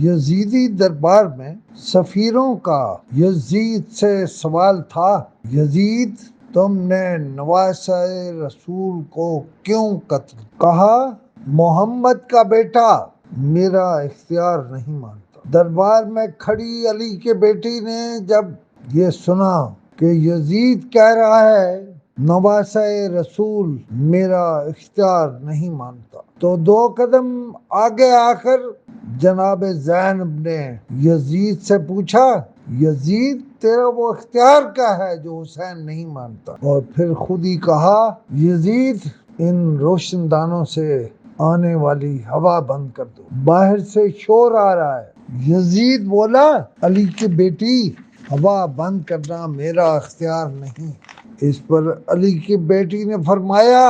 یزیدی دربار میں سفیروں کا یزید سے سوال تھا، یزید تم نے نواسہ رسول کو کیوں قتل؟ کہا محمد کا بیٹا میرا اختیار نہیں مانتا۔ دربار میں کھڑی علی کے بیٹی نے جب یہ سنا کہ یزید کہہ رہا ہے نواسہ رسول میرا اختیار نہیں مانتا، تو 2 قدم آگے آ کر جناب زینب نے یزید سے پوچھا، یزید تیرا وہ اختیار کیا ہے جو حسین نہیں مانتا؟ اور پھر خود ہی کہا، یزید ان روشن دانوں سے آنے والی ہوا بند کر دو، باہر سے شور آ رہا ہے۔ یزید بولا، علی کی بیٹی ہوا بند کرنا میرا اختیار نہیں۔ اس پر علی کی بیٹی نے فرمایا،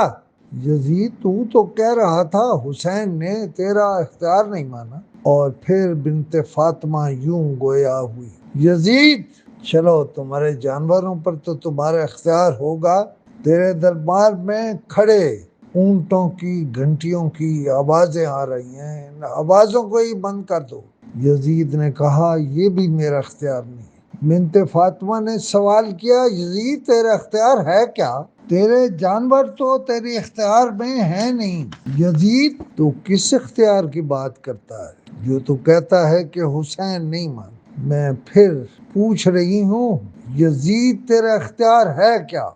یزید تو کہہ رہا تھا حسین نے تیرا اختیار نہیں مانا۔ اور پھر بنت فاطمہ یوں گویا ہوئی، یزید چلو تمہارے جانوروں پر تو تمہارا اختیار ہوگا، تیرے دربار میں کھڑے اونٹوں کی گھنٹیوں کی آوازیں آ رہی ہیں، ان آوازوں کو ہی بند کر دو۔ یزید نے کہا یہ بھی میرا اختیار نہیں۔ بنت فاطمہ نے سوال کیا، یزید تیرا اختیار ہے کیا؟ تیرے جانور تو تیرے اختیار میں ہیں نہیں، یزید تو کس اختیار کی بات کرتا ہے جو تو کہتا ہے کہ حسین نہیں مان۔ میں پھر پوچھ رہی ہوں، یزید تیرا اختیار ہے کیا؟